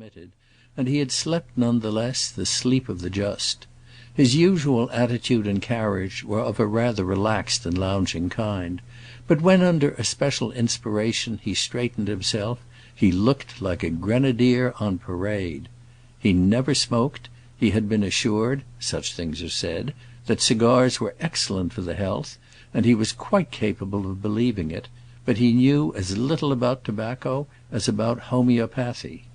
admitted, and he had slept none the less the sleep of the just. His usual attitude and carriage were of a rather relaxed and lounging kind, but when under a special inspiration he straightened himself, he looked like a grenadier on parade. He never smoked. He had been assured, such things are said, that cigars were excellent for the health, and he was quite capable of believing it, but he knew as little about tobacco as about homeopathy.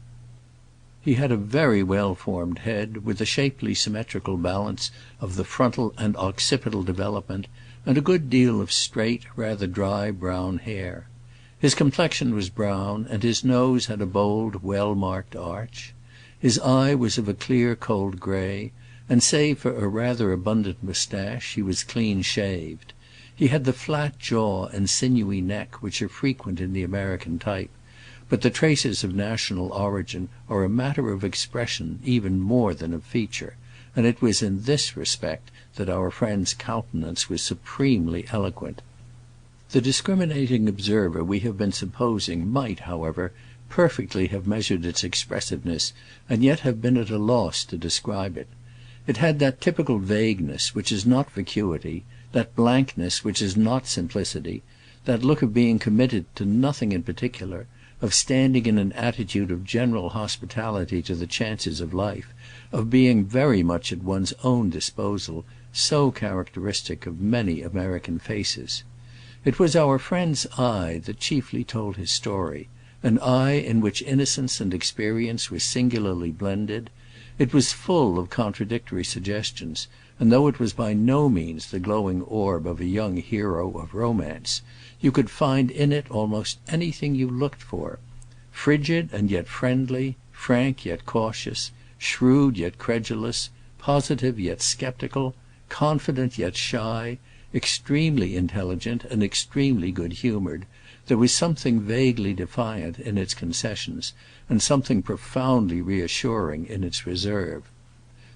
He had a very well-formed head, with a shapely symmetrical balance of the frontal and occipital development, and a good deal of straight, rather dry brown hair. His complexion was brown, and his nose had a bold, well-marked arch. His eye was of a clear cold gray, and save for a rather abundant moustache, he was clean-shaved. He had the flat jaw and sinewy neck which are frequent in the American type, but the traces of national origin are a matter of expression even more than of feature, and it was in this respect that our friend's countenance was supremely eloquent. The discriminating observer we have been supposing might, however, perfectly have measured its expressiveness and yet have been at a loss to describe it. It had that typical vagueness which is not vacuity, that blankness which is not simplicity, that look of being committed to nothing in particular, of standing in an attitude of general hospitality to the chances of life, of being very much at one's own disposal, so characteristic of many American faces. It was our friend's eye that chiefly told his story, an eye in which innocence and experience were singularly blended. It was full of contradictory suggestions, and though it was by no means the glowing orb of a young hero of romance, you could find in it almost anything you looked for. Frigid and yet friendly, frank yet cautious, shrewd yet credulous, positive yet skeptical, confident yet shy, extremely intelligent and extremely good-humored, there was something vaguely defiant in its concessions, and something profoundly reassuring in its reserve.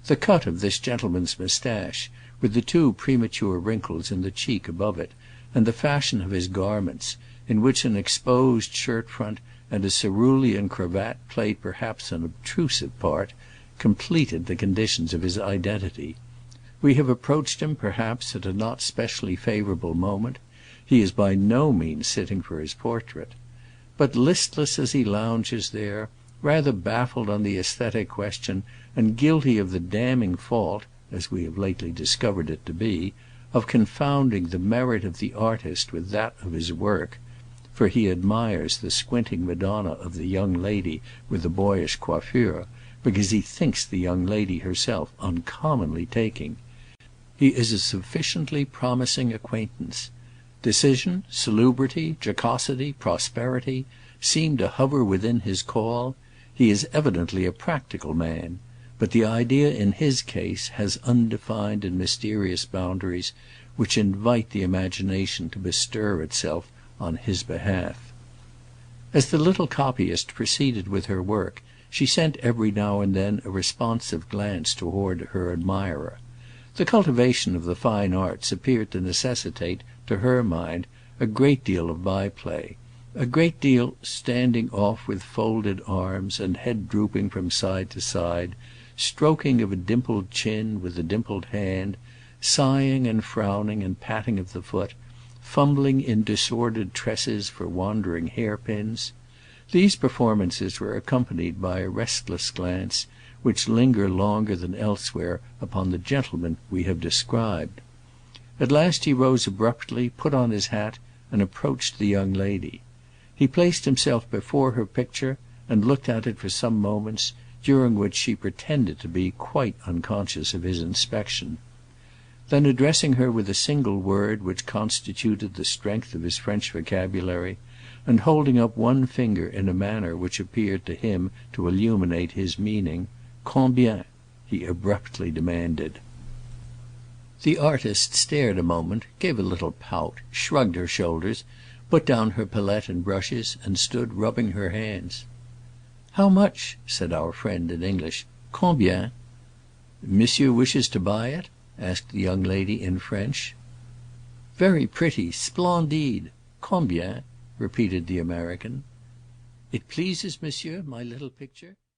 The cut of this gentleman's moustache, with the two premature wrinkles in the cheek above it, and the fashion of his garments, in which an exposed shirt-front and a cerulean cravat played perhaps an obtrusive part, completed the conditions of his identity. We have approached him perhaps at a not specially favorable moment. He is by no means sitting for his portrait. But listless as he lounges there, rather baffled on the aesthetic question, and guilty of the damning fault, as we have lately discovered it to be, of confounding the merit of the artist with that of his work, for he admires the squinting Madonna of the young lady with the boyish coiffure, because he thinks the young lady herself uncommonly taking. He is a sufficiently promising acquaintance. Decision, salubrity, jocosity, prosperity, seem to hover within his call. He is evidently a practical man, but the idea in his case has undefined and mysterious boundaries which invite the imagination to bestir itself on his behalf. As the little copyist proceeded with her work, she sent every now and then a responsive glance toward her admirer. The cultivation of the fine arts appeared to necessitate, to her mind, a great deal of by-play, a great deal standing off with folded arms and head drooping from side to side, stroking of a dimpled chin with a dimpled hand, sighing and frowning and patting of the foot, fumbling in disordered tresses for wandering hairpins. These performances were accompanied by a restless glance, which lingered longer than elsewhere upon the gentleman we have described. At last he rose abruptly, put on his hat, and approached the young lady. He placed himself before her picture and looked at it for some moments, during which she pretended to be quite unconscious of his inspection. Then, addressing her with a single word which constituted the strength of his French vocabulary, and holding up one finger in a manner which appeared to him to illuminate his meaning, "Combien?" he abruptly demanded. The artist stared a moment, gave a little pout, shrugged her shoulders, put down her palette and brushes, and stood rubbing her hands. "How much?" said our friend in English. "Combien?" "Monsieur wishes to buy it?" asked the young lady in French. "Very pretty, splendide. Combien?" repeated the American. "It pleases monsieur, my little picture?"